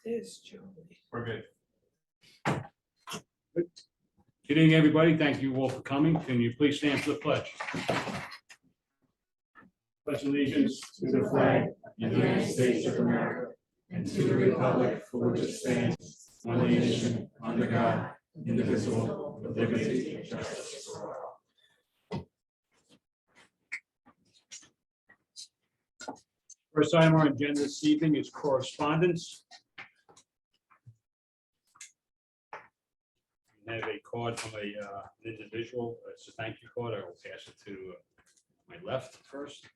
There's Joey. We're good. Good evening, everybody. Thank you all for coming. Can you please stand for the pledge? Pledge allegiance to the flag of the United States of America and to the republic for which it stands, one nation, under God, indivisible, with liberty and justice for all. First item on our agenda this evening is correspondence. I have a card from an individual. It's a thank you card. I will pass it to my left first.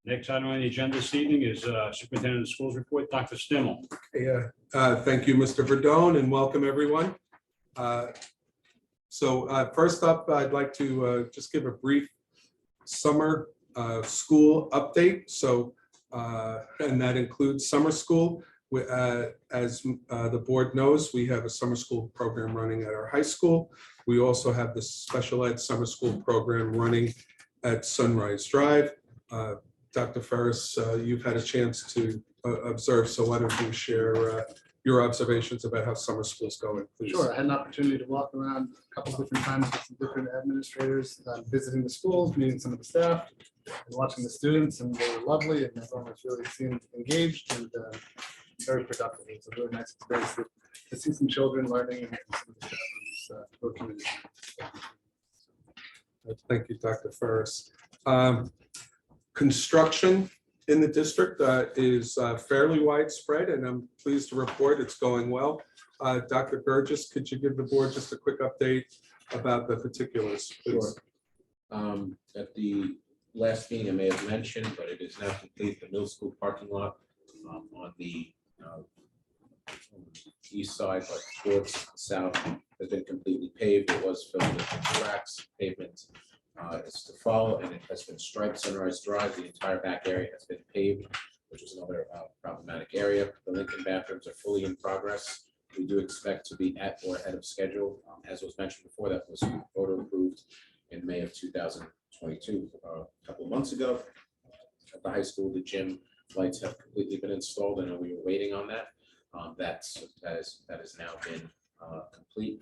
Next item on the agenda this evening is Superintendent of Schools report, Dr. Stimmel. Thank you, Mr. Verdone, and welcome everyone. First up, I'd like to just give a brief summer school update. And that includes summer school. As the board knows, we have a summer school program running at our high school. We also have the special ed summer school program running at Sunrise Drive. Dr. Ferris, you've had a chance to observe, so why don't you share your observations about how summer school is going, please? Sure. I had an opportunity to walk around a couple of different times with some different administrators, visiting the schools, meeting some of the staff, and watching the students, and they were lovely, and everyone was really seemed engaged and very productive. It's a really nice experience to see some children learning and some of the staff working in the Thank you, Dr. Ferris. Construction in the district is fairly widespread, and I'm pleased to report it's going well. Dr. Burgess, could you give the board just a quick update about the particulars, please? Sure. At the last meeting, I may have mentioned, but it is now complete. The middle school parking lot on the east side, but towards the south, has been completely paved. It was filled with cracks. Pavement is to follow, and it has been striped. Sunrise Drive, the entire back area has been paved, which is another problematic area. The Lincoln bathrooms are fully in progress. We do expect to be at or ahead of schedule. As was mentioned before, that was photo approved in May of 2022, a couple of months ago. At the high school, the gym lights have completely been installed, and we were waiting on that. That has now been complete.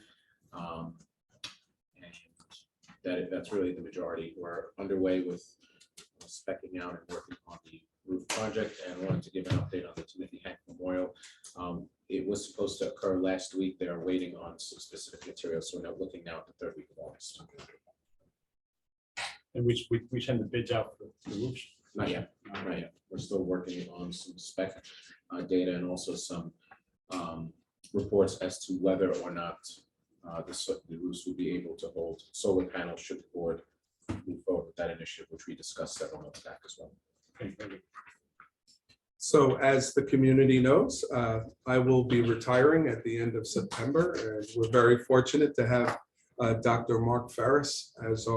And that's really the majority. We're underway with speccing out and working on the roof project, and wanted to give an update on the Timothy Hank Memorial. It was supposed to occur last week. They are waiting on some specific materials, so we're now looking now at the third week of August. And we send the bids out for the roofs? Not yet. Not yet. We're still working on some spec data and also some reports as to whether or not the roofs would be able to hold solar panels should the board move forward with that initiative, which we discussed several months back as well. Okay, very good. So as the community knows, I will be retiring at the end of September, and we're very fortunate to have Dr. Mark Ferris as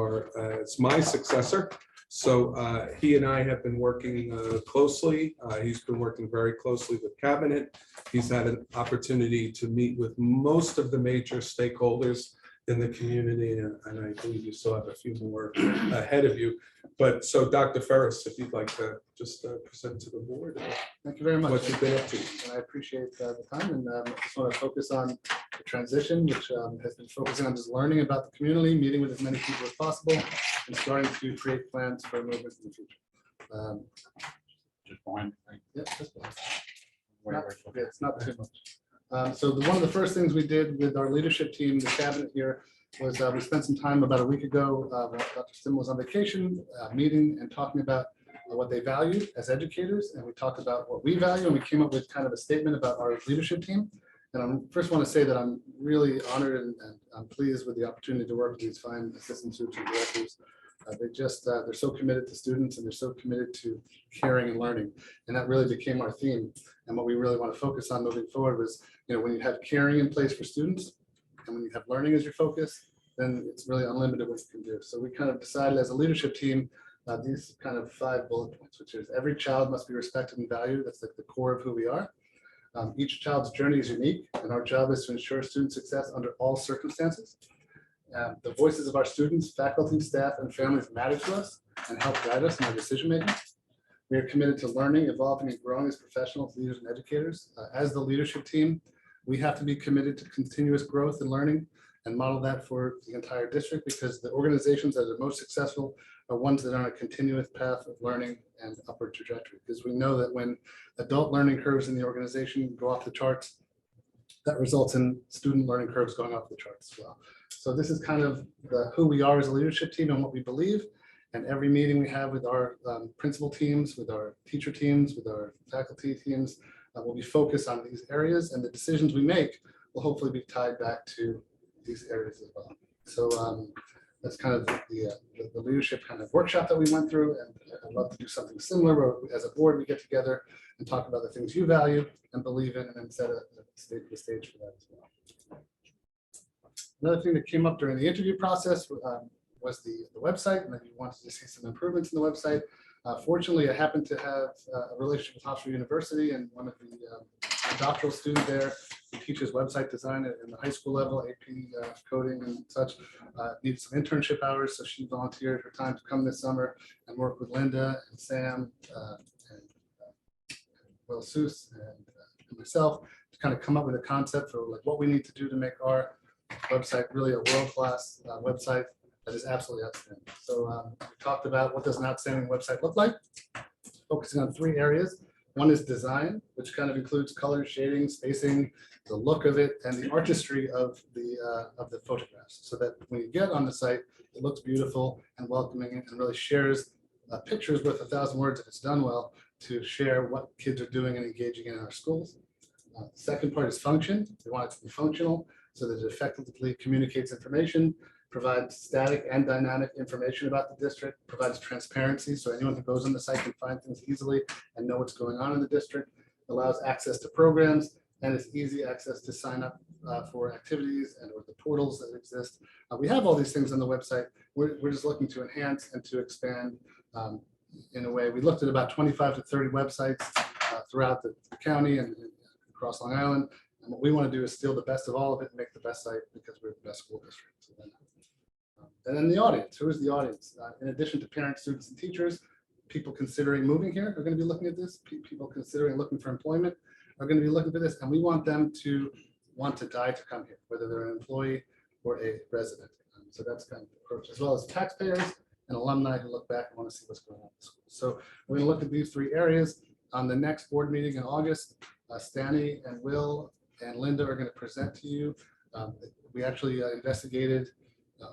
my successor. So he and I have been working closely. He's been working very closely with Cabinet. He's had an opportunity to meet with most of the major stakeholders in the community, and I believe you still have a few more ahead of you. But so Dr. Ferris, if you'd like to just present to the board. Thank you very much. What you've been up to. And I appreciate the time, and I just want to focus on the transition, which has been focusing on just learning about the community, meeting with as many people as possible, and starting to create plans for movements in the future. Just fine. Yeah, just fine. Wait, Yeah, it's not too much. So one of the first things we did with our leadership team, the cabinet here, was we spent some time about a week ago. Dr. Stimmel was on vacation, meeting and talking about what they valued as educators, and we talked about what we value, and we came up with kind of a statement about our leadership team. And I first want to say that I'm really honored and I'm pleased with the opportunity to work with these fine assistant superintendent directors. They're so committed to students, and they're so committed to caring and learning, and that really became our theme. And what we really want to focus on moving forward was, when you have caring in place for students, and when you have learning as your focus, then it's really unlimited what you can do. So we kind of decided as a leadership team these kind of 5 bullet points, which is every child must be respected and valued. That's like the core of who we are. Each child's journey is unique, and our job is to ensure student success under all circumstances. The voices of our students, faculty, staff, and families matter to us and help guide us in our decision making. We are committed to learning, evolving, and growing as professionals, leaders, and educators. As the leadership team, we have to be committed to continuous growth and learning and model that for the entire district, because the organizations that are most successful are ones that are on a continuous path of learning and upward trajectory. Because we know that when adult learning curves in the organization go off the charts, that results in student learning curves going off the charts as well. So this is kind of who we are as a leadership team and what we believe. And every meeting we have with our principal teams, with our teacher teams, with our faculty teams, will be focused on these areas, and the decisions we make will hopefully be tied back to these areas as well. So that's kind of the leadership kind of workshop that we went through, and I'd love to do something similar where as a board we get together and talk about the things you value and believe in, and then set the stage for that as well. Another thing that came up during the interview process was the website, and that you wanted to see some improvements in the website. Fortunately, I happen to have a relationship with Hofstra University, and one of the doctoral students there who teaches website design at the high school level, AP coding and such, needed some internship hours, so she volunteered her time to come this summer and work with Linda and Sam and Will Seuss and myself to kind of come up with a concept for like what we need to do to make our website really a world-class website that is absolutely outstanding. So we talked about what does an outstanding website look like, focusing on 3 areas. One is design, which kind of includes color, shading, spacing, the look of it, and the artistry of the photographs, so that when you get on the site, it looks beautiful and welcoming and really shares pictures worth 1,000 words if it's done well, to share what kids are doing and engaging in our schools. Second part is function. We want it to be functional so that it effectively communicates information, provides static and dynamic information about the district, provides transparency so anyone who goes on the site can find things easily and know what's going on in the district, allows access to programs, and it's easy access to sign up for activities and or the portals that exist. We have all these things on the website. We're just looking to enhance and to expand in a way. We looked at about 25 to 30 websites throughout the county and across Long Island. And what we want to do is steal the best of all of it and make the best site, because we're the best school district. So and then the audience. Who is the audience? In addition to parents, students, and teachers, people considering moving here are going to be looking at this. People considering looking for employment are going to be looking for this. And we want them to want to die to come here, whether they're an employee or a resident. So that's kind of the approach, as well as taxpayers and alumni who look back and want to see what's going on in the school. So we're going to look at these 3 areas. On the next board meeting in August, Stanley and Will and Linda are going to present to you. We actually investigated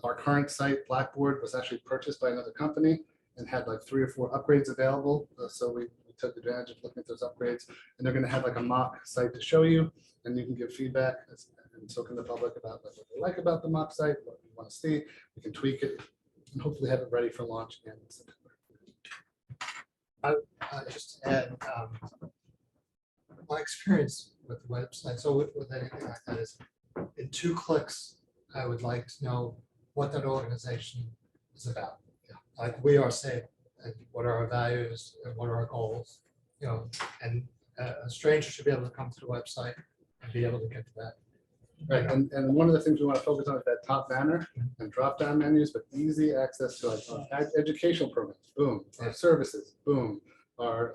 our current site. Blackboard was actually purchased by another company and had like 3 or 4 upgrades available. So we took advantage of looking at those upgrades, and they're going to have like a mock site to show you, and you can give feedback, and so can the public, about what they like about the mock site, what you want to see. We can tweak it and hopefully have it ready for launch in September. Just to add, my experience with the website, so with anything like that, is in 2 clicks, I would like to know what that organization is about. Like we are saying, and what are our values and what are our goals, and a stranger should be able to come to the website and be able to get to that. Right, and one of the things we want to focus on is that top banner and drop down menus, but easy access to like educational programs, boom, our services, boom, our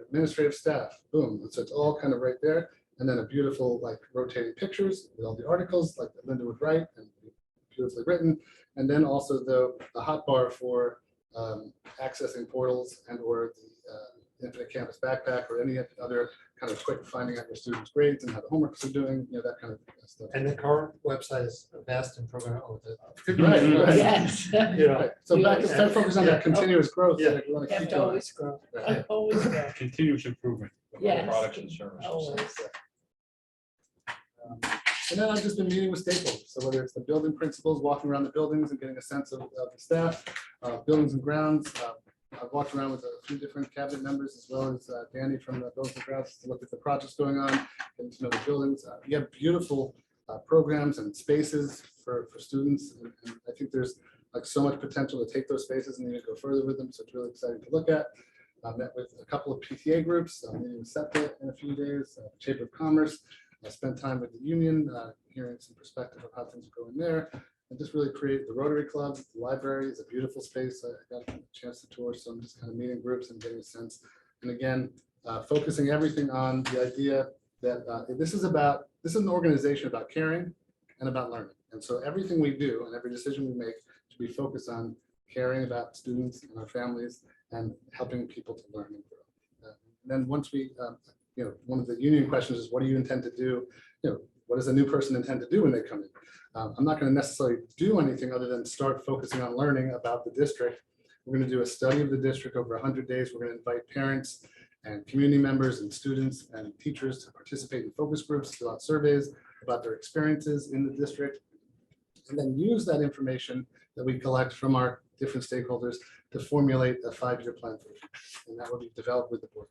administrative staff, boom. So it's all kind of right there. And then a beautiful like rotating pictures with all the articles like that Linda would write and beautifully written. And then also the hotbar for accessing portals and or the Infinite Campus Backpack or any other kind of quick finding out your students' grades and how the homeworks are doing, that kind of stuff. And the current website is vast and programmable. Right. Yes. Right. So back to focus on that continuous growth. Yeah. That we want You to have keep to going. always grow. Right. Always grow. Continuous improvement of our Yes. products and services. Always. And then I've just been meeting with stakeholders. So whether it's the building principals, walking around the buildings and getting a sense of the staff, buildings and grounds. I've walked around with a few different cabinet members, as well as Danny from the buildings and grounds, to look at the projects going on, getting to know the buildings. You have beautiful programs and spaces for students. And I think there's like so much potential to take those spaces and even go further with them. So it's really exciting to look at. I met with a couple of PTA groups. I'm meeting with SEPTA in a few days, Chamber of Commerce. I spent time with the union, hearing some perspective of how things are going there, and just really create the Rotary Club. The library is a beautiful space. I got a chance to tour, so I'm just kind of meeting groups and getting a sense And again, focusing everything on the idea that this is an organization about caring and about learning. And so everything we do and every decision we make should be focused on caring about students and our families and helping people to learn and grow. Then once we, one of the union questions is, what do you intend to do? What does a new person intend to do when they come in? I'm not going to necessarily do anything other than start focusing on learning about the district. We're going to do a study of the district over 100 days. We're going to invite parents and community members and students and teachers to participate in focus groups, fill out surveys about their experiences in the district, and then use that information that we collect from our different stakeholders to formulate a 5-year plan for it. And that will be developed with the board.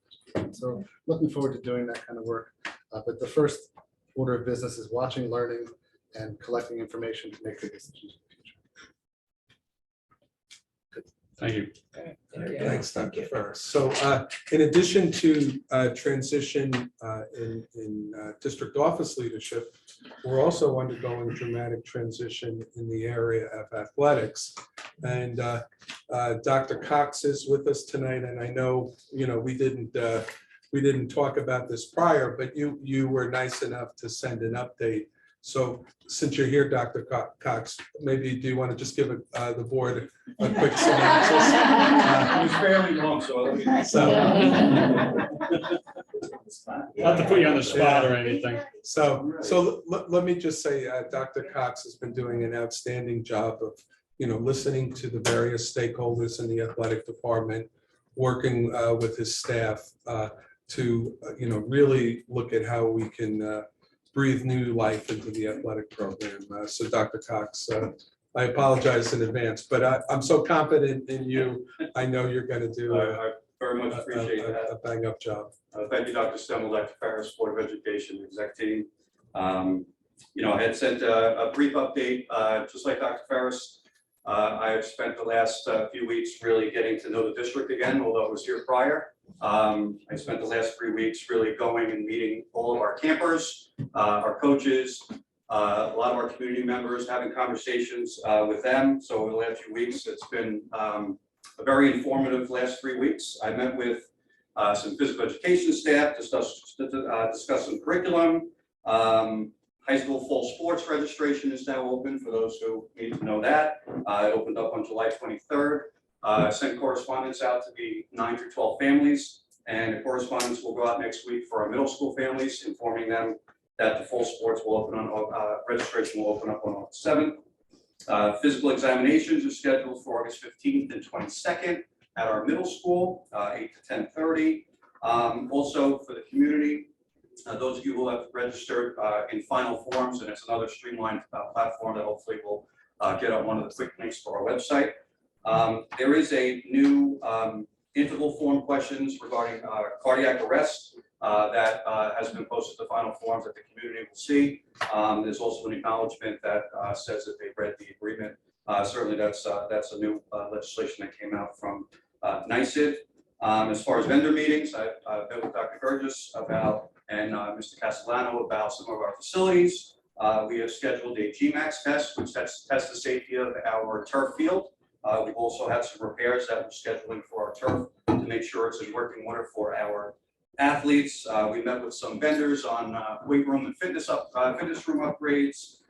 So looking forward to doing that kind of work. But the first order of business is watching, learning, and collecting information to make good decisions in the future. Thank you. Thanks, Dr. Ferris. So in addition to transition in district office leadership, we're also undergoing dramatic transition in the area of athletics. And Dr. Cox is with us tonight, and I know, we didn't talk about this prior, but you were nice enough to send an update. So since you're here, Dr. Cox, maybe do you want to just give the board a quick synopsis? It was fairly long, so let me. Not to put you on the spot or anything. So let me just say, Dr. Cox has been doing an outstanding job of, listening to the various stakeholders in the athletic department, working with his staff to, really look at how we can breathe new life into the athletic program. So Dr. Cox, I apologize in advance, but I'm so confident in you. I know you're going to do I very much appreciate a that. bang up job. Thank you, Dr. Stemmel, Dr. Ferris, Board of Education, exec team. I had sent a brief update, just like Dr. Ferris. I have spent the last few weeks really getting to know the district again, although I was here prior. I spent the last 3 weeks really going and meeting all of our campers, our coaches, a lot of our community members, having conversations with them. So over the last few weeks, it's been a very informative last 3 weeks. I met with some physical education staff, discuss some curriculum. High school full sports registration is now open for those who need to know that. It opened up on July 23rd. Sent correspondence out to the 9 through 12 families, and the correspondence will go out next week for our middle school families, informing them that the full sports will open on, registration will open up on August 7th. Physical examinations are scheduled for August 15th and 22nd at our middle school, 8 to 10:30. Also for the community, those of you who have registered in final forms, and it's another streamlined platform that hopefully will get on one of the quick links for our website. There is a new interval form questions regarding cardiac arrest that has been posted to final forms that the community will see. There's also an acknowledgement that says that they've read the agreement. Certainly that's a new legislation that came out from NYSID. As far as vendor meetings, I've met with Dr. Burgess about and Mr. Castellano about some of our facilities. We have scheduled a GMAX test, which tests the safety of our turf field. We've also had some repairs that we're scheduling for our turf to make sure it's in working order for our athletes. We met with some vendors on weight room and fitness room upgrades,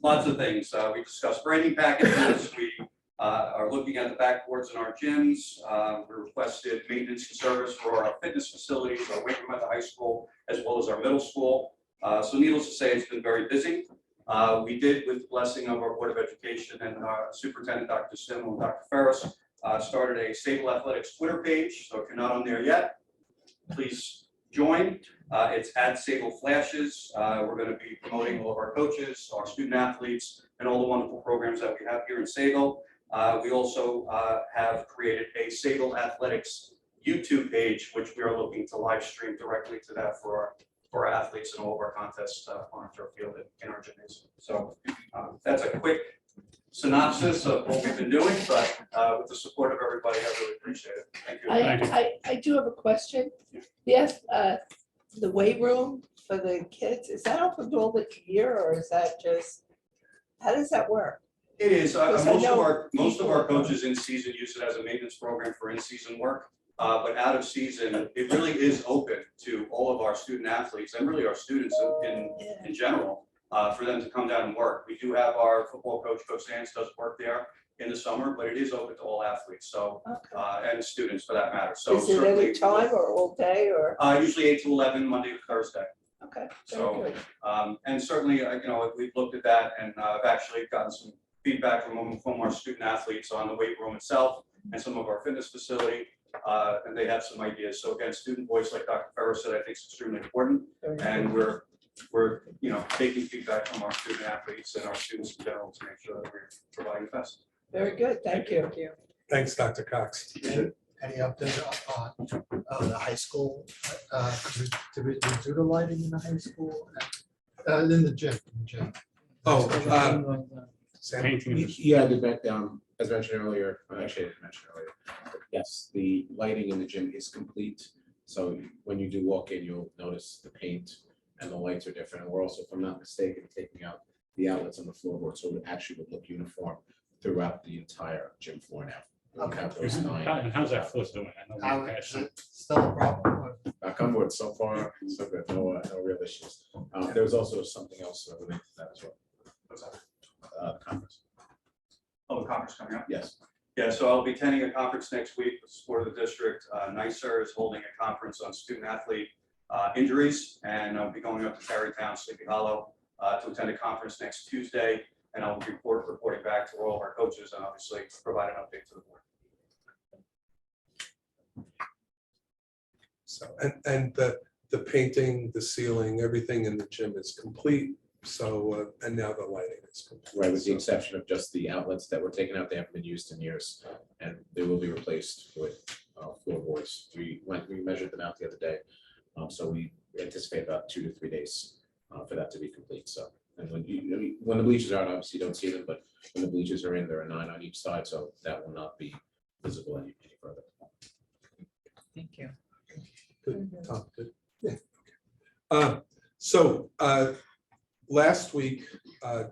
lots of things. We discussed branding packages. We are looking at the backboards in our gyms. We requested maintenance and service for our fitness facilities, our weight room at the high school, as well as our middle school. So needless to say, it's been very busy. We did, with the blessing of our Board of Education and Superintendent Dr. Sim and Dr. Ferris, started a Sayville Athletics Twitter page. So if you're not on there yet, please join. It's at Sayville Flashes. We're going to be promoting all of our coaches, our student athletes, and all the wonderful programs that we have here in Sayville. We also have created a Sayville Athletics YouTube page, which we are looking to live stream directly to that for our athletes and all of our contests on our turf field in our gymnasium. So that's a quick synopsis of what we've been doing, but with the support of everybody, I really appreciate it. Thank you. I do have a question. Yes, the weight room for the kids, is that open all the year, or is that just, how does that work? It is. Because I Most know of our people- coaches in season use it as a maintenance program for in-season work. But out of season, it really is open to all of our student athletes and really our students in general, for them to come down and work. We do have our football coach, Coach Sands, does work there in the summer, but it is open to all athletes, so, Okay. and students for that matter. So Is it certainly, any time or all day or? usually 8 to 11, Monday to Thursday. Okay, So, very good. And certainly, we've looked at that, and I've actually gotten some feedback from our student athletes on the weight room itself and some of our fitness facility, and they have some ideas. So again, student voice, like Dr. Ferris said, I think is extremely important, Very good. and we're taking feedback from our student athletes and our students in general to make sure that we're providing the best. Very good, thank you. Thanks, Dr. Cox. Any update on the high school? Did we do the lighting in the high school? In the gym? Oh, Sam? Painting. Yeah, the event, as mentioned earlier, actually I didn't mention earlier, but yes, the lighting in the gym is complete. So when you do walk in, you'll notice the paint and the lights are different. And we're also, if I'm not mistaken, taking out the outlets on the floorboard, so it actually would look uniform throughout the entire gym floor now. We have those nine. And how's that floor doing? I know we had Is some. it still a problem? Knock on wood, so far, so good, no real issues. There was also something else related to that as well. What's that? The conference, Oh, the conference coming up? yes. Yeah, so I'll be attending a conference next week with support of the district. NYSER is holding a conference on student athlete injuries, and I'll be going up to Tarrytown, Sleepy Hollow, to attend a conference next Tuesday, and I'll be reporting back to all of our coaches and obviously provide an update to the board. So, and the painting, the ceiling, everything in the gym is complete. So, and now the lighting is complete. Right, with the So- exception of just the outlets that were taken out, they haven't been used in years, and they will be replaced with floorboards. We measured them out the other day, so we anticipate about 2 to 3 days for that to be complete. So, and when the bleachers are out, obviously you don't see them, but when the bleachers are in, there are 9 on each side, so that will not be visible any further. Thank you. Good, Tom, good. Yeah. So last week,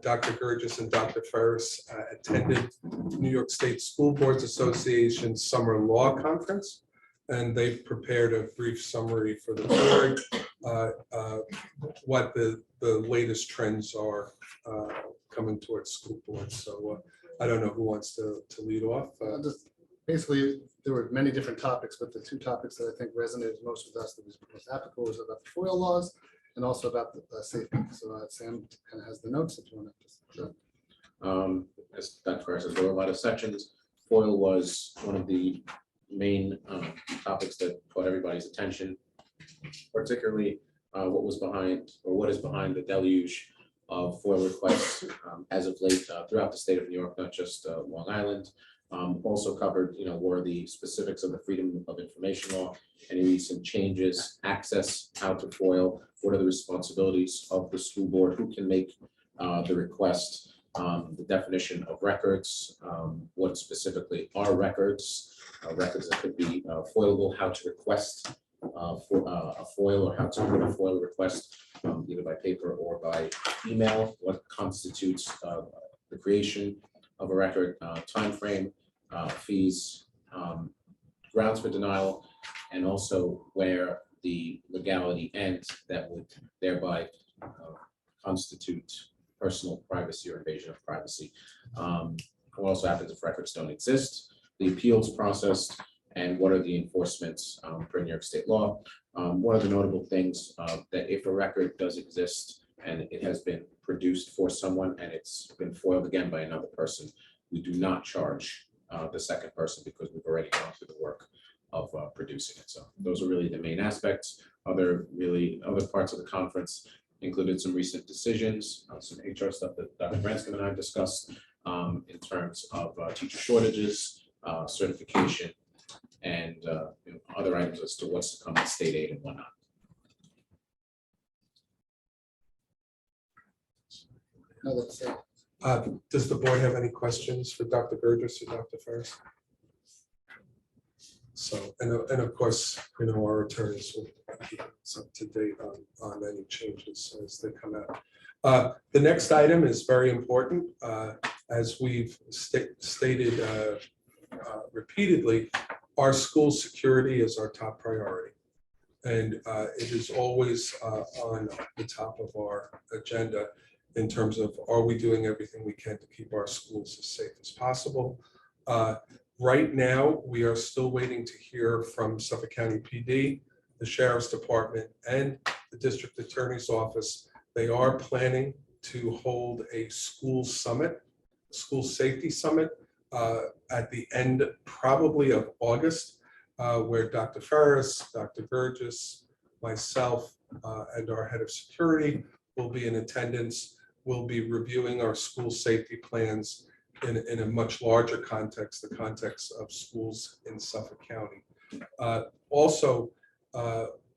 Dr. Burgess and Dr. Ferris attended New York State School Boards Association Summer Law Conference, and they've prepared a brief summary for the board, what the latest trends are coming towards school boards. So I don't know who wants to lead off. Basically, there were many different topics, but the 2 topics that I think resonated most with us that was most applicable was about the FOIL laws and also about the safety. So Sam kind of has the notes if you want to. As Dr. Ferris says, there were a lot of sections. FOIL was one of the main topics that caught everybody's attention, particularly what is behind the deluge of FOIL requests as of late throughout the state of New York, not just Long Island. Also covered, were the specifics of the Freedom of Information Law, any recent changes, access, how to FOIL, what are the responsibilities of the school board, who can make the request, the definition of records, what specifically are records, records that could be FOILable, how to request for a FOIL or how to put a FOIL request either by paper or by email, what constitutes the creation of a record, timeframe, fees, grounds for denial, and also where the legality ends that would thereby constitute personal privacy or invasion of privacy. What also happens if records don't exist, the appeals process, and what are the enforcements per New York State law. One of the notable things that if a record does exist and it has been produced for someone and it's been foiled again by another person, we do not charge the second person because we've already gone through the work of producing it. So those are really the main aspects. Other parts of the conference included some recent decisions, some HR stuff that Dr. Branscombe and I discussed in terms of teacher shortages, certification, and other items as to what's to come with state aid and whatnot. No, that's it. Does the board have any questions for Dr. Burgess or Dr. Ferris? So, and of course, our attorneys will keep us up to date on any changes as they come out. The next item is very important. As we've stated repeatedly, our school security is our top priority. And it is always on the top of our agenda in terms of, are we doing everything we can to keep our schools as safe as possible? Right now, we are still waiting to hear from Suffolk County PD, the Sheriff's Department, and the District Attorney's Office. They are planning to hold a school summit, school safety summit, at the end probably of August, where Dr. Ferris, Dr. Burgess, myself, and our head of security will be in attendance. We'll be reviewing our school safety plans in a much larger context, the context of schools in Suffolk County. Also,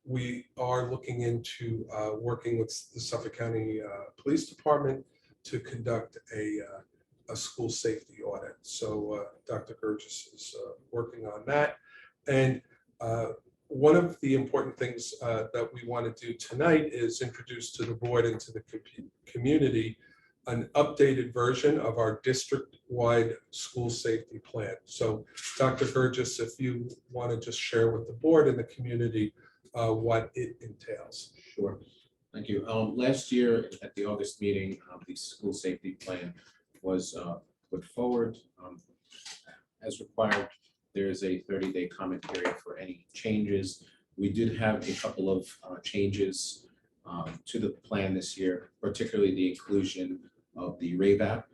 we are looking into working with the Suffolk County Police Department to conduct a school safety audit. So Dr. Burgess is working on that. And one of the important things that we want to do tonight is introduce to the board and to the community an updated version of our district-wide school safety plan. So Dr. Burgess, if you want to just share with the board and the community what it entails. Sure. Thank you. Last year at the August meeting, the school safety plan was put forward. As required, there is a 30-day comment period for any changes. We did have a couple of changes to the plan this year, particularly the inclusion of the RAVE app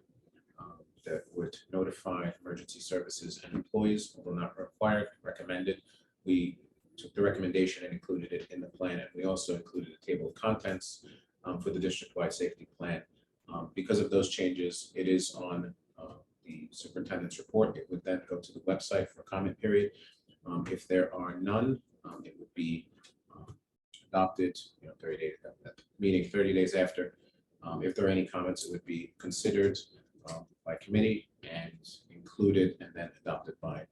that would notify emergency services and employees, although not required, recommended. We took the recommendation and included it in the plan, and we also included a table of contents for the district-wide safety plan. Because of those changes, it is on the superintendent's report. It would then go to the website for a comment period. If there are none, it would be adopted, 30 days, meeting 30 days after. If there are any comments, it would be considered by committee and included and then adopted by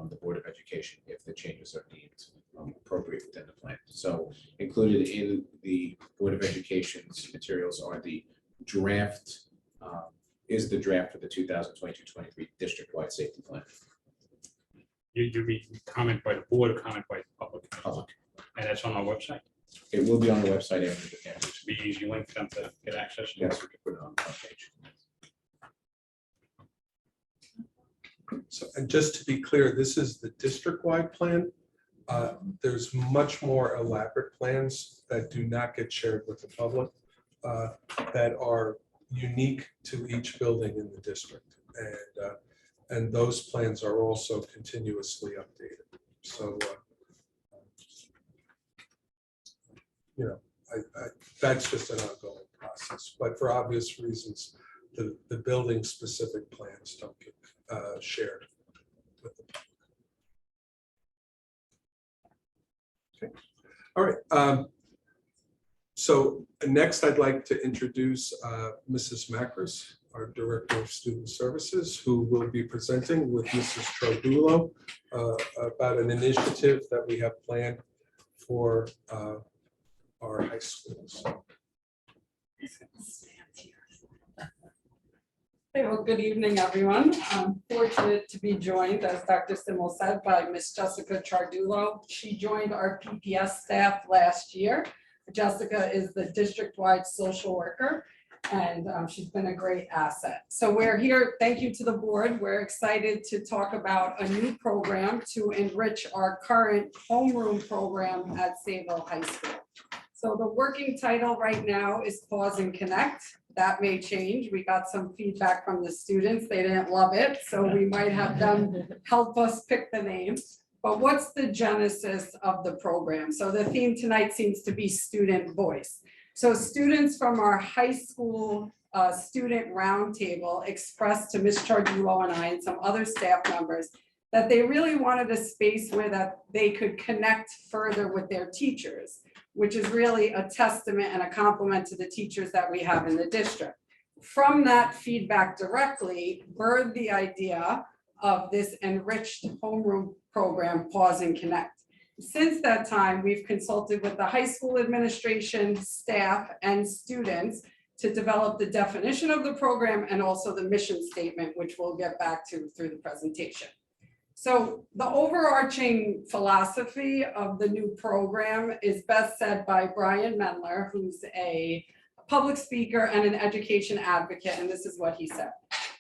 the Board of Education if the changes are deemed appropriate within the plan. So included in the Board of Education's materials are the draft, the draft for the 2022-23 district-wide safety plan. You read comment by the board or comment by the public? Public. And that's on our website. It will be on the website after the It should be easy link for them to get access. Yes, we can put it on the front page. So, and just to be clear, this is the district-wide plan. There's much more elaborate plans that do not get shared with the public that are unique to each building in the district. And those plans are also continuously updated. So, that's just an ongoing process. But for obvious reasons, the building specific plans don't get shared with the public. Okay. All right. So next, I'd like to introduce Mrs. Macris, our Director of Student Services, who will be presenting with Mrs. Trodulo about an initiative that we have planned for our high schools. Hey, well, good evening, everyone. I'm fortunate to be joined, as Dr. Simmel said, by Miss Jessica Chardulo. She joined our PPS staff last year. Jessica is the district-wide social worker, and she's been a great asset. So we're here, thank you to the board. We're excited to talk about a new program to enrich our current homeroom program at Sayville High School. So the working title right now is Pause and Connect. That may change. We got some feedback from the students. They didn't love it, so we might have them help us pick the name. But what's the genesis of the program? So the theme tonight seems to be student voice. So students from our high school student roundtable expressed to Ms. Chardulo and I and some other staff members that they really wanted a space where that they could connect further with their teachers, which is really a testament and a compliment to the teachers that we have in the district. From that feedback directly, birthed the idea of this enriched homeroom program, Pause and Connect. Since that time, we've consulted with the high school administration, staff, and students to develop the definition of the program and also the mission statement, which we'll get back to through the presentation. So the overarching philosophy of the new program is best said by Brian Mendler, who's a public speaker and an education advocate, and this is what he said.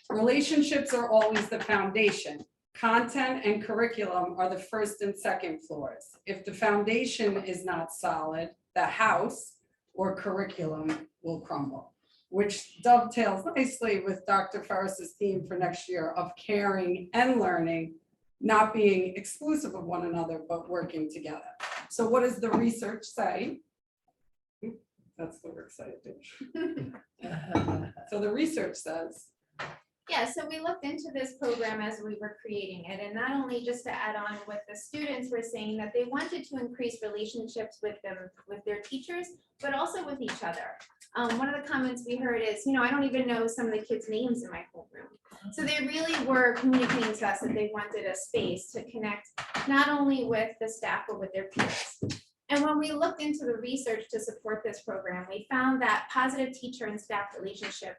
Relationships are always the foundation. Content and curriculum are the first and second floors. If the foundation is not solid, the house or curriculum will crumble, which dovetails nicely with Dr. Ferris's theme for next year of caring and learning, not being exclusive of one another, but working together. So what does the research say? That's the work site. So the research says, Yeah, so we looked into this program as we were creating it, and not only just to add on what the students were saying, that they wanted to increase relationships with them, with their teachers, but also with each other. One of the comments we heard is, I don't even know some of the kids' names in my homeroom. So they really were communicating to us that they wanted a space to connect not only with the staff, but with their peers. And when we looked into the research to support this program, we found that positive teacher and staff relationship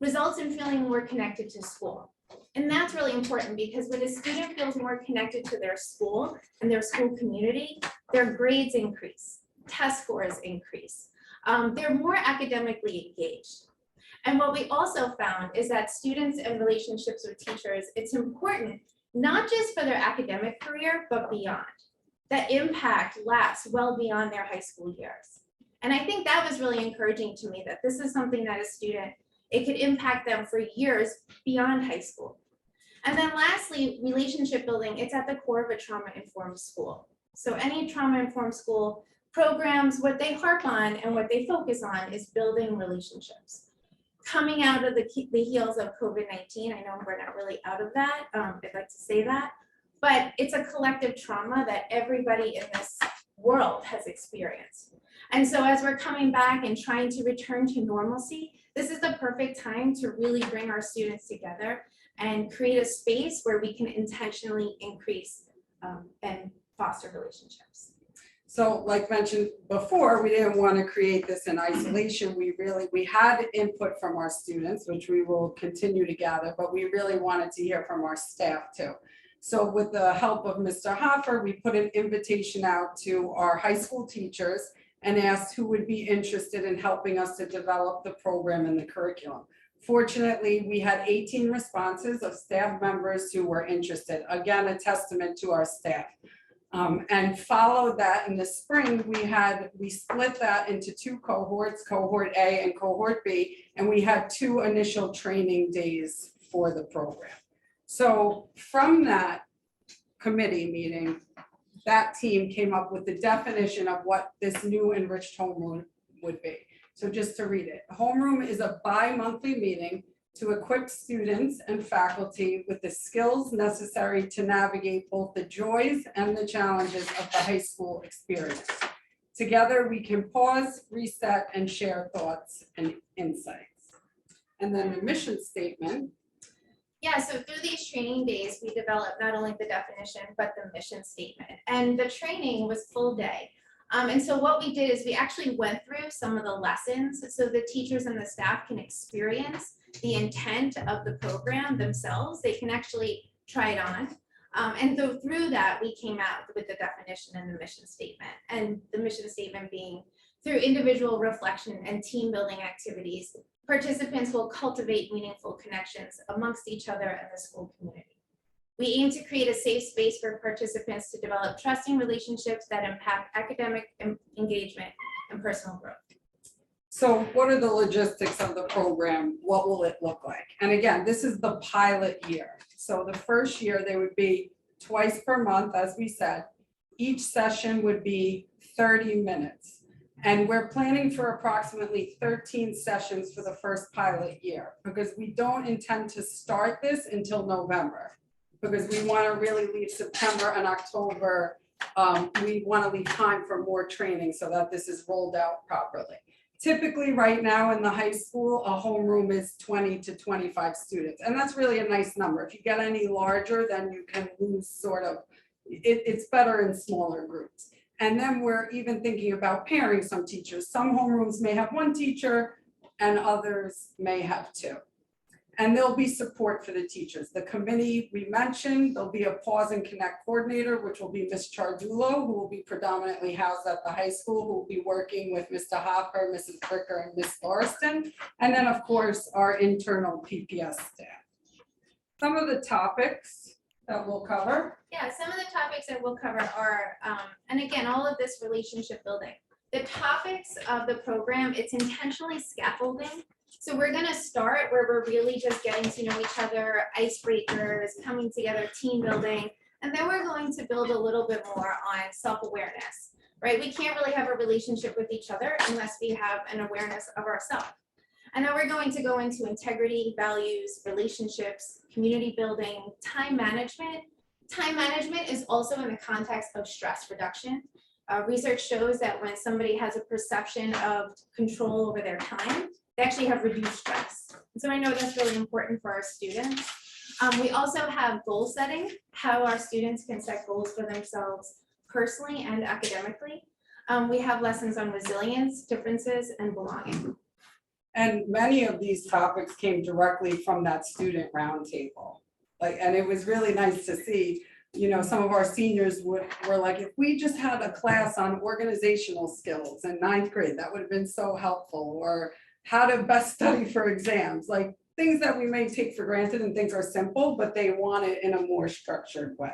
results in feeling more connected to school. And that's really important because when a student feels more connected to their school and their school community, their grades increase, test scores increase. They're more academically engaged. And what we also found is that students and relationships with teachers, it's important, not just for their academic career, but beyond. That impact lasts well beyond their high school years. And I think that was really encouraging to me, that this is something that a student, it could impact them for years beyond high school. And then lastly, relationship building, it's at the core of a trauma-informed school. So any trauma-informed school programs, what they harp on and what they focus on is building relationships. Coming out of the heels of COVID-19, I know we're not really out of that, I'd like to say that, but it's a collective trauma that everybody in this world has experienced. And so as we're coming back and trying to return to normalcy, this is the perfect time to really bring our students together and create a space where we can intentionally increase and foster relationships. so like mentioned before, we didn't want to create this in isolation. We had input from our students, which we will continue to gather, but we really wanted to hear from our staff too. So with the help of Mr. Hoffer, we put an invitation out to our high school teachers and asked who would be interested in helping us to develop the program and the curriculum. Fortunately, we had 18 responses of staff members who were interested. Again, a testament to our staff. And followed that in the spring, we split that into two cohorts, cohort A and cohort B, and we had 2 initial training days for the program. So from that committee meeting, that team came up with the definition of what this new enriched homeroom would be. So just to read it, homeroom is a bi-monthly meeting to equip students and faculty with the skills necessary to navigate both the joys and the challenges of the high school experience. Together, we can pause, reset, and share thoughts and insights. And then the mission statement. Yeah, so through these training days, we developed not only the definition, but the mission statement. And the training was full day. And so what we did is we actually went through some of the lessons so the teachers and the staff can experience the intent of the program themselves. They can actually try it on. And so through that, we came out with the definition and the mission statement. And the mission statement being, through individual reflection and team building activities, participants will cultivate meaningful connections amongst each other and the school community. We aim to create a safe space for participants to develop trusting relationships that impact academic engagement and personal growth. So what are the logistics of the program? What will it look like? And again, this is the pilot year. So the first year, they would be twice per month, as we said. Each session would be 30 minutes. And we're planning for approximately 13 sessions for the first pilot year, because we don't intend to start this until November, because we want to really leave September and October. We want to leave time for more training so that this is rolled out properly. Typically, right now in the high school, a homeroom is 20 to 25 students, and that's really a nice number. If you get any larger, then you can lose sort of, it's better in smaller groups. And then we're even thinking about pairing some teachers. Some homerooms may have 1 teacher and others may have 2. And there'll be support for the teachers. The committee we mentioned, there'll be a Pause and Connect coordinator, which will be Ms. Chardulo, who will be predominantly housed at the high school, who will be working with Mr. Hopper, Mrs. Fricker, and Ms. Lauriston. And then, of course, our internal PPS staff. Some of the topics that we'll cover. Yeah, some of the topics that we'll cover are, and again, all of this relationship building. The topics of the program, it's intentionally scaffolding. So we're gonna start where we're really just getting to know each other, icebreakers, coming together, team building. And then we're going to build a little bit more on self-awareness, right? We can't really have a relationship with each other unless we have an awareness of ourselves. And then we're going to go into integrity, values, relationships, community building, time management. Time management is also in the context of stress reduction. Research shows that when somebody has a perception of control over their time, they actually have reduced stress. And so I know that's really important for our students. We also have goal setting, how our students can set goals for themselves personally and academically. We have lessons on resilience, differences, and belonging. And many of these topics came directly from that student roundtable. And it was really nice to see, some of our seniors were like, if we just had a class on organizational skills in 9th grade, that would have been so helpful, or how to best study for exams, like things that we may take for granted and things are simple, but they want it in a more structured way.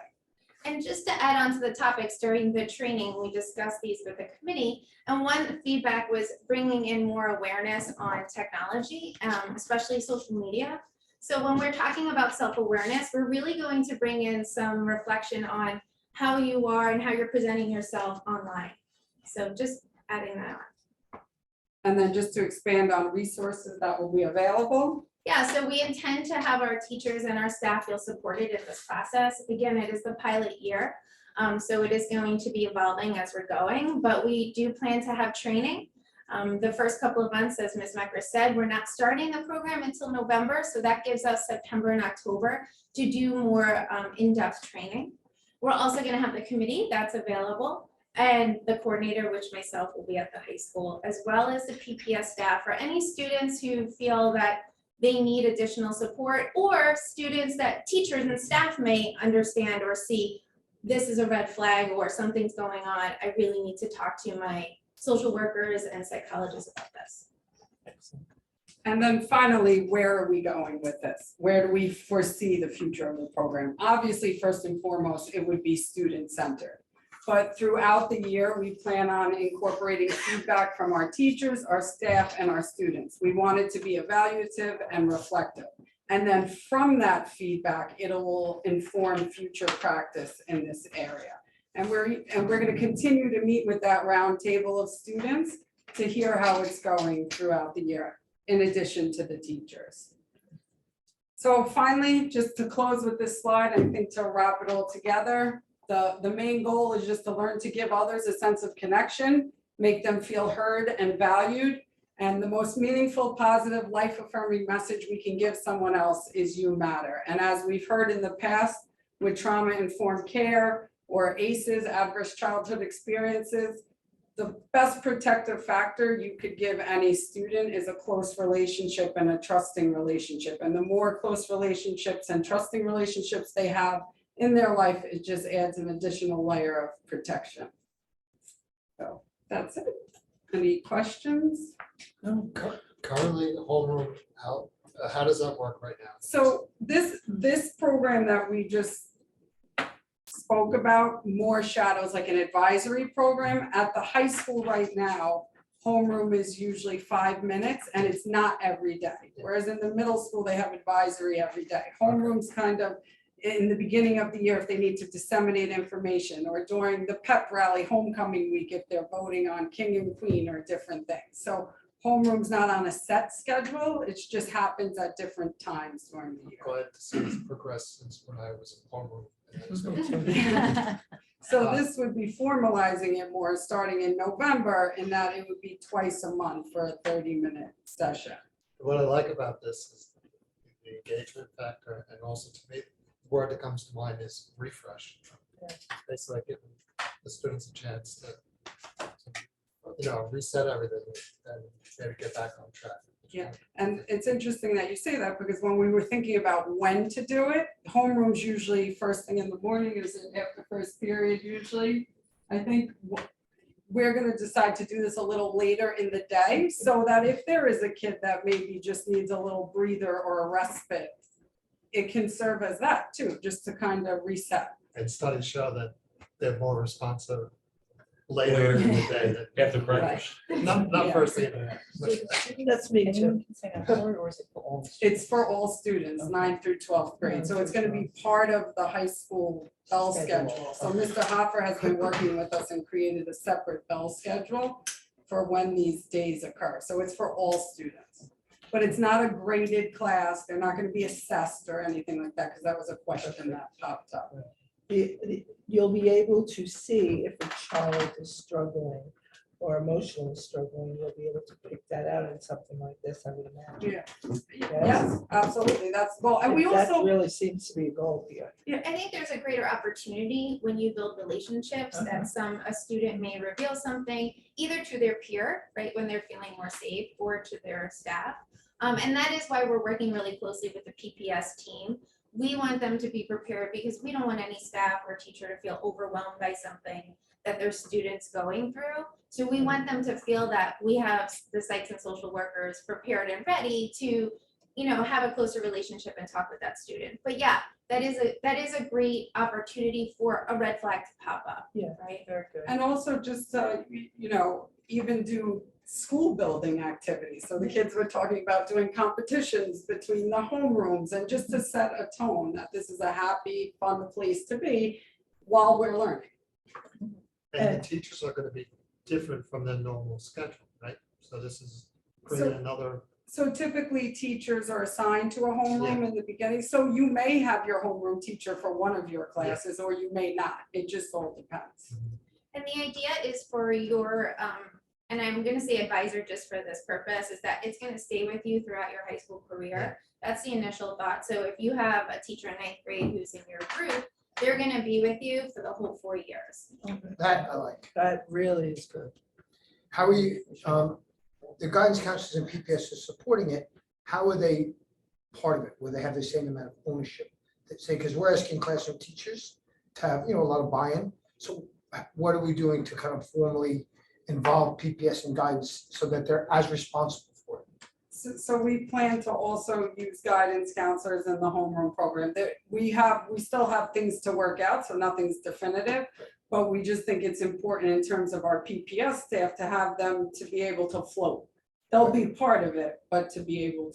And just to add on to the topics during the training, we discussed these with the committee. And one feedback was bringing in more awareness on technology, especially social media. So when we're talking about self-awareness, we're really going to bring in some reflection on how you are and how you're presenting yourself online. So just adding that on. And then just to expand on resources that will be available. Yeah, so we intend to have our teachers and our staff feel supported in this process. Again, it is the pilot year, so it is going to be evolving as we're going, but we do plan to have training. The first couple of months, as Ms. Mecker said, we're not starting the program until November, so that gives us September and October to do more in-depth training. We're also going to have the committee that's available, and the coordinator, which myself will be at the high school, as well as the PPS staff for any students who feel that they need additional support, or students that teachers and staff may understand or see this is a red flag or something's going on. I really need to talk to my social workers and psychologists about this. Excellent. And then finally, where are we going with this? Where do we foresee the future of the program? Obviously, first and foremost, it would be student-centered. But throughout the year, we plan on incorporating feedback from our teachers, our staff, and our students. We want it to be evaluative and reflective. And then from that feedback, it will inform future practice in this area. And we're going to continue to meet with that roundtable of students to hear how it's going throughout the year, in addition to the teachers. So finally, just to close with this slide, I think to wrap it all together, the main goal is just to learn to give others a sense of connection, make them feel heard and valued. And the most meaningful, positive, life-affirming message we can give someone else is you matter. And as we've heard in the past with trauma-informed care or ACEs, adverse childhood experiences, the best protective factor you could give any student is a close relationship and a trusting relationship. And the more close relationships and trusting relationships they have in their life, it just adds an additional layer of protection. So that's it. Any questions? No, currently homeroom, how does that work right now? So this program that we just spoke about more shadows like an advisory program. At the high school right now, homeroom is usually 5 minutes and it's not every day. Whereas in the middle school, they have advisory every day. Homeroom's kind of in the beginning of the year if they need to disseminate information, or during the pep rally homecoming week if they're voting on king and queen or different things. So homeroom's not on a set schedule, it just happens at different times during the year. Glad to see it's progressed since when I was in homeroom. So this would be formalizing it more starting in November, in that it would be twice a month for a 30-minute session. What I like about this is the engagement factor, and also to me, the word that comes to mind is refresh. Basically like giving the students a chance to reset everything and maybe get back on track, And it's interesting that you say that, because when we were thinking about when to do it, homeroom's usually first thing in the morning, is it after first period usually? I think we're gonna decide to do this a little later in the day, so that if there is a kid that maybe just needs a little breather or a respite, it can serve as that too, just to kind of reset. And studies show that they're more responsive later in the day than, After breakfast. not Yeah. first thing. in the day. That's me too. Anyone can sign up for it, or is it for all? It's for all students, 9th through 12th grade, so it's gonna be part of the high school bell schedule. So Mr. Hoffer has been working with us and created a separate bell schedule for when these days occur, so it's for all students. But it's not a graded class, they're not gonna be assessed or anything like that, because that was a question that popped up. You'll be able to see if a child is struggling or emotionally struggling, you'll be able to pick that out in something like this, I would imagine. Yes, absolutely, that's, well, and we That also, really seems to be a goal here. Yeah, I think there's a greater opportunity when you build relationships that a student may reveal something either to their peer, right, when they're feeling more safe, or to their staff. And that is why we're working really closely with the PPS team. We want them to be prepared because we don't want any staff or teacher to feel overwhelmed by something that their student's going through. So we want them to feel that we have the psychs and social workers prepared and ready to, have a closer relationship and talk with that student. But yeah, that is a great opportunity for a red flag to pop up. Yeah. Right. Very good. and also just, even do school building activities. So the kids were talking about doing competitions between the homerooms, and just to set a tone that this is a happy, fun place to be while we're learning. And the teachers are gonna be different from their normal schedule, right? So this is creating another, So typically, teachers are assigned to a homeroom in the beginning, so you may have your homeroom teacher for one of your classes, or you may not. It just all depends. And the idea is for your, and I'm gonna say advisor just for this purpose, is that it's gonna stay with you throughout your high school career. That's the initial thought. So if you have a teacher in 9th grade who's in your group, they're gonna be with you for the whole 4 years. That I like. That really is good. How are you, the guidance counselors and PPS is supporting it, how are they part of it? Will they have the same amount of ownership? That say, because we're asking classroom teachers to have, a lot of buy-in. So what are we doing to kind of formally involve PPS and guidance so that they're as responsible for it? So we plan to also use guidance counselors in the homeroom program. That we still have things to work out, so nothing's definitive. But we just think it's important in terms of our PPS staff to have them to be able to float. They'll be part of it, but to be able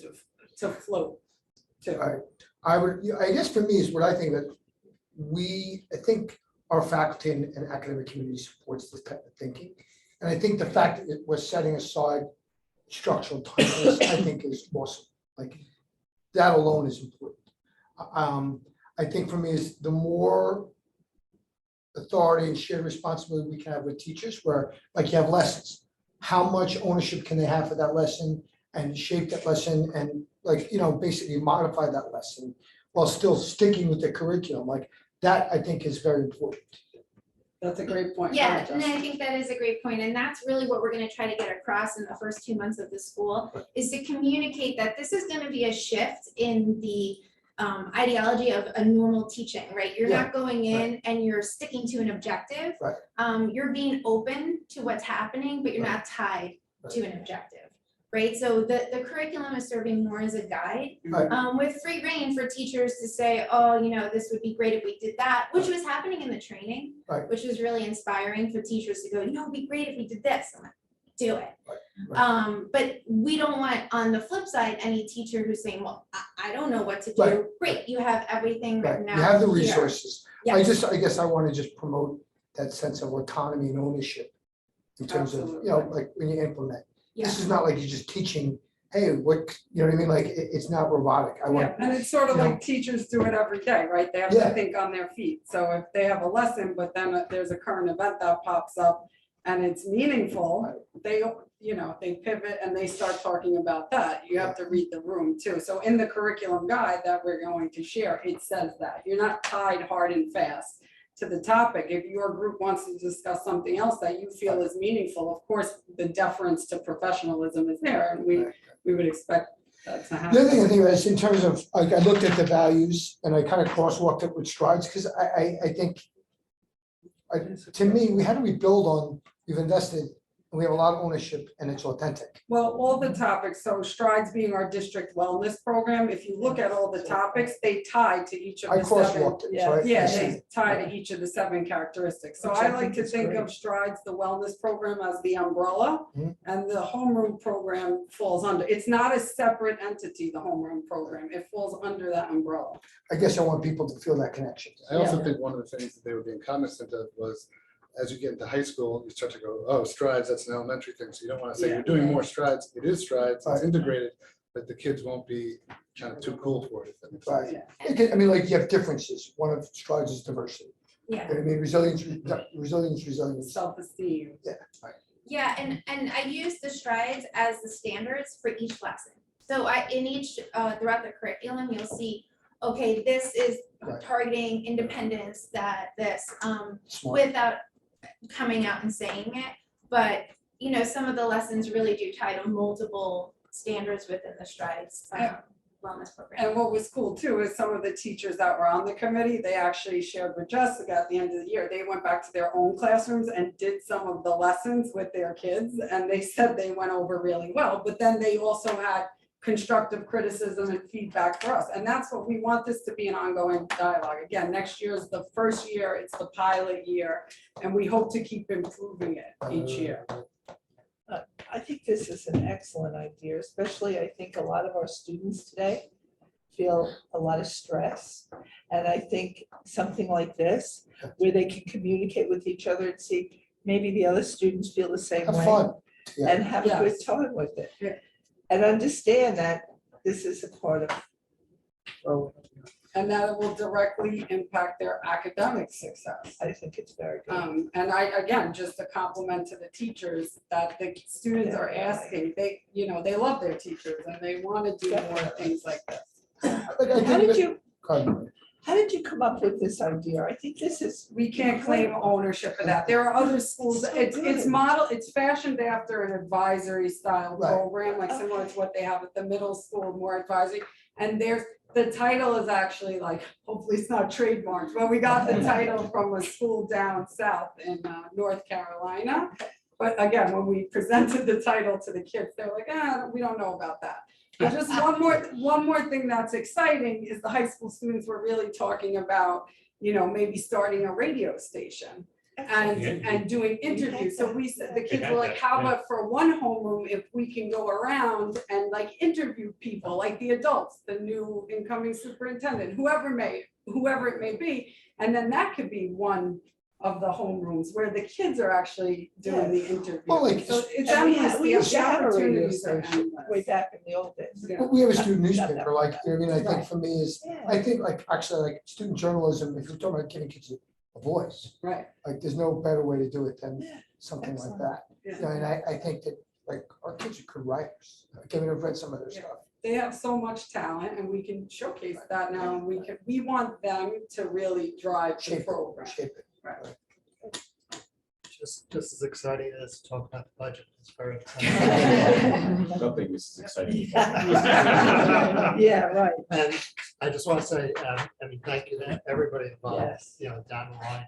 to float too. All right. I guess for me is what I think that I think our faculty and academic community supports this type of thinking. And I think the fact that we're setting aside structural time for this, I think is awesome. Like, that alone is important. I think for me is the more authority and shared responsibility we can have with teachers, where like you have lessons, how much ownership can they have for that lesson and shape that lesson and basically modify that lesson while still sticking with the curriculum. Like that, I think is very important. That's a great point. Yeah, Go and ahead, I think that is a great point, and that's really what we're gonna try to get across in the first 2 months of the school, is to communicate that this is gonna be a shift in the ideology of a normal teaching, right? You're not going in and you're sticking to an objective. Right. You're being open to what's happening, but you're not tied to an objective, right? So the curriculum is serving more as a guide, Right. with free reign for teachers to say, oh, this would be great if we did that, which was happening in the training, Right. which was really inspiring for teachers to go, it'd be great if we did this. I'm like, do it. Right. But we don't want, on the flip side, any teacher who's saying, well, I don't know what to do. Right. Great, you have everything Right. written You out have the here. resources. Yes. I guess I want to just promote that sense of autonomy and ownership in terms of, Absolutely. like when you implement. Yeah. This is not like you're just teaching, hey, what, you know what I mean? Like, it's not robotic. I want, Yeah, and it's sort of you know. like teachers do it every day, right? They have Yeah. to think on their feet. So if they have a lesson, but then there's a current event that pops up and it's meaningful, they pivot and they start talking about that. You have to read the room too. So in the curriculum guide that we're going to share, it says that you're not tied hard and fast to the topic. If your group wants to discuss something else that you feel is meaningful, of course, the deference to professionalism is there, and we would expect that to The happen. other thing I think is in terms of, like, I looked at the values and I kind of crosswalked it with strides, because I think to me, how do we build on, we've invested, and we have a lot of ownership, and it's authentic. Well, all the topics, so Strides being our district wellness program, if you look at all the topics, they tie to each of I the seven. crosswalked it, so I Yeah, see they it. tie to each of the 7 characteristics. So Which I I like think to is think great. of Strides, the wellness program, as the umbrella, Mhm. and the homeroom program falls under. It's not a separate entity, the homeroom program. It falls under that umbrella. I guess I want people to feel that connection. I also think one of the things that they were being cognizant of was, as you get into high school, you start to go, oh, strides, that's an elementary thing. So you don't want to say you're doing more strides. It is strides, it's integrated, but the kids won't be kind of too cool for it. if that makes sense. Right. I mean, like, you have differences. One of strides is diversity. Yeah. I mean, resilience, resilience. Self-esteem. Yeah, and I use the strides as the standards for each lesson. So in each, throughout the curriculum, you'll see, okay, this is Right. targeting independence, this, Smart. without coming out and saying it. But, you know, some of the lessons really do tie to multiple standards within the strides wellness program. And what was cool too is some of the teachers that were on the committee, they actually shared with Jessica at the end of the year, they went back to their own classrooms and did some of the lessons with their kids, and they said they went over really well, but then they also had constructive criticism and feedback for us. And that's what we want this to be, an ongoing dialogue. Again, next year is the first year, it's the pilot year, and we hope to keep improving it each year. I think this is an excellent idea, especially I think a lot of our students today feel a lot of stress. And I think something like this, where they can communicate with each other and see, maybe the other students feel the same Have way. fun. Yeah. And have a good Yes. time with it. Yeah. And understand that this is a part of growing. And that it will directly impact their academic success. I think it's very good. And I, again, just a compliment to the teachers that the students are asking, they, you know, they love their teachers and they want to do more things like this. Like, I How think did you, Carmen, how did you come up with this idea? I think this is, We can't claim ownership of that. There are other schools, So it's good. model, it's fashioned after an advisory style Right. program, like similar to what they have at the middle school, more advisory. And the title is actually like, hopefully it's not trademarked, but we got the title from a school down south in North Carolina. But again, when we presented the title to the kids, they're like, we don't know about that. But just one more thing that's exciting is the high school students were really talking about, you know, maybe starting a radio station and doing interviews. So we said, the kids were like, how about for one homeroom, if we can go around and like interview people, like the adults, the new incoming superintendent, whoever it may be. And then that could be one of the homerooms where the kids are actually doing the interview. Well, like- So it's and endless, we the used to have a radio opportunities are station endless. way back in the old days. Yeah. but we have a student Not that newspaper, like, you know what I mean, I think Right. for me is, Yeah. I think like, actually, like, student journalism, if you're talking about giving kids a voice, Right, like, there's no better way to do it than Yeah. something like Excellent. that. You know, yeah. and I think that, like, our kids are good writers. I mean, I've read some of their Yeah. stuff. They have so much talent and we can showcase that now, and we want them to really drive the Shape program. it, shape it. Right. Just as exciting as to talk about the budget. It's very exciting. Nothing is exciting. Yeah, right. And I just want to say, I mean, thank you to everybody involved, Yes. you know, down the line.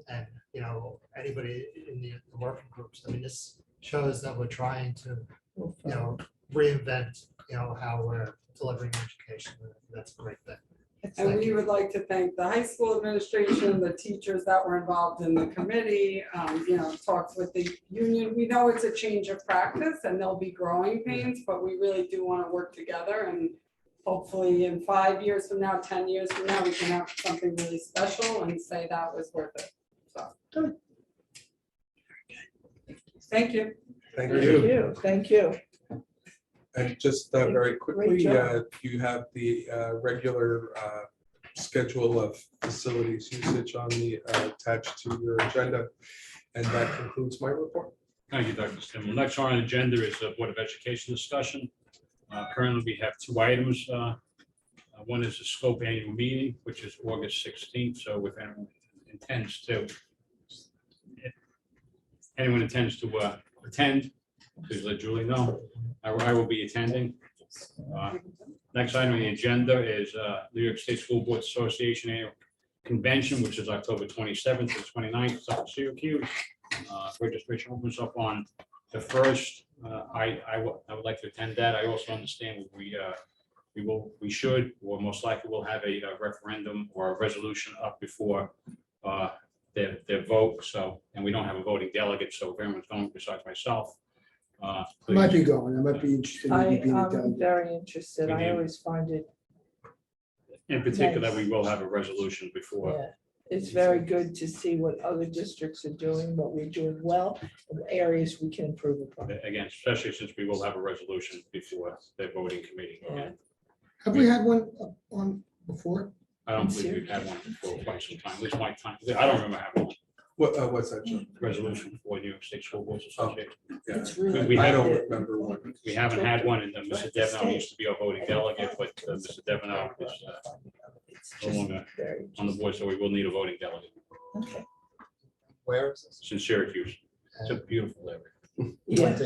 And, you know, anybody in the working groups. I mean, this shows that we're trying to, you know, reinvent, you know, how we're delivering education. That's a great thing. And we would like to thank the high school administration, the teachers that were involved in the committee, you know, talks with the union. We know it's a change of practice and there'll be growing pains, but we really do want to work together, and hopefully in 5 years from now, 10 years from now, we can have something really special and say that was worth it. So. Thank you. Thank Thank you. you, thank you. And just very quickly, job. you have the regular schedule of facilities usage on the attached to your agenda. And that concludes my report. Thank you, Dr. Stimmel. Next on our agenda is a Board of Education discussion. Currently, we have 2 items. One is the scope annual meeting, which is August 16th. So if anyone intends to, if anyone intends to attend, please let Julie know. I will be attending. Next item on the agenda is New York State School Board Association Annual Convention, which is October 27th to 29th, it's up in Syracuse. Registration opens up on the 1st. I would like to attend that. I also understand we should, or most likely will have a referendum or a resolution up before their vote. So, and we don't have a voting delegate, so if everyone's going besides myself. I might please. be going, I might be interested. in being a I'm delegate. very interested. We I need- always find it, In particular, we will have a resolution before. yeah, it's very good to see what other districts are doing, what we're doing well, and the areas we can improve upon. Again, especially since we will have a resolution before the voting committee. Yeah. Have we had one on before? I don't believe we've had one for quite some time, at least my time. I don't remember having one What's that, John? resolution for New York State School Boards Association. Yeah, It's really. We I have- don't good. remember one. We haven't had one, and Mr. Devino used to be our voting delegate, but Mr. Devino is It's no just longer very, on the board, so we will need a voting delegate. okay. Where is this? It's in Syracuse. It's a beautiful area. Yeah.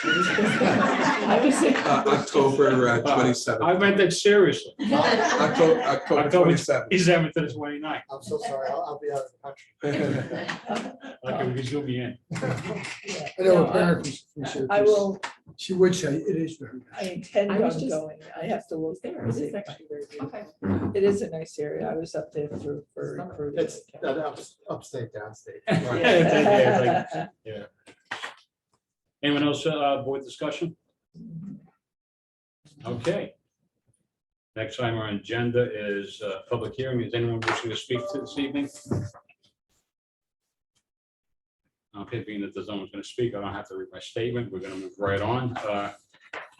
I was October 27th. I meant that seriously. October 27th. 27th to the 29th. I'm so sorry, I'll be out of the country. Okay, we can zoom you in. Yeah. I know No, a parent from Syracuse. I will, She would say it is very I nice. intend I on was just going. I have to look there. It is actually very beautiful. Okay. It is a nice area. I was up there for recruiting. It's upstate, downstate. Yeah. Yeah. Anyone else, board discussion? Okay. Next item on our agenda is public hearing. Is anyone wishing to speak to this evening? Okay, being that there's no one's going to speak, I don't have to read my statement. We're going to move right on.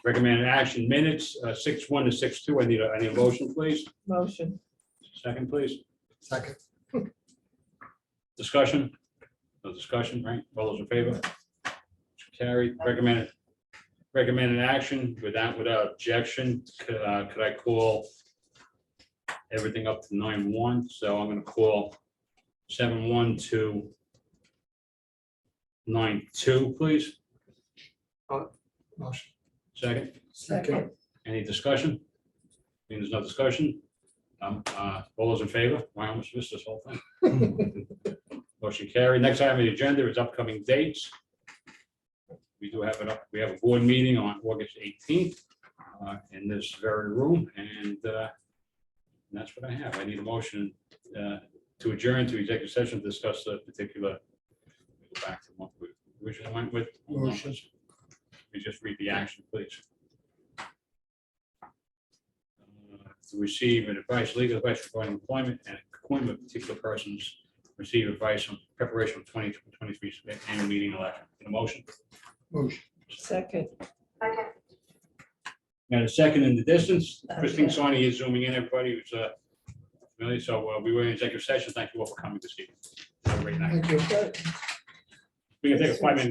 Recommended action minutes, 6-1 to 6-2. I need a motion, please. Motion. Second, please. Second, Discussion? No discussion, right? All those in favor? Carried. Recommended action without objection. Could I call everything up to 9-1? So I'm going to call 7-1 to 9-2, please. motion. Second. Second. Any discussion? Being there's no discussion. All those in favor? I almost missed this whole thing. Motion carried. Next item on the agenda is upcoming dates. We do have it up. We have a board meeting on August 18th in this very room, and that's what I have. I need a motion to adjourn to executive session to discuss the particular. Go back to what we originally went with. Hold on, Motion. let's- We just read the action, please. To receive an advice, legal advice regarding employment and appointment of particular persons, receive advice on preparation of 2023 annual meeting election. In a motion? Motion. Second. And a second in the distance. Christine Sarni is zooming in, everybody who's familiar. So we were in executive session. Thank you all for coming this evening. Have a great night. Thank you. Good. We can take a 5-minute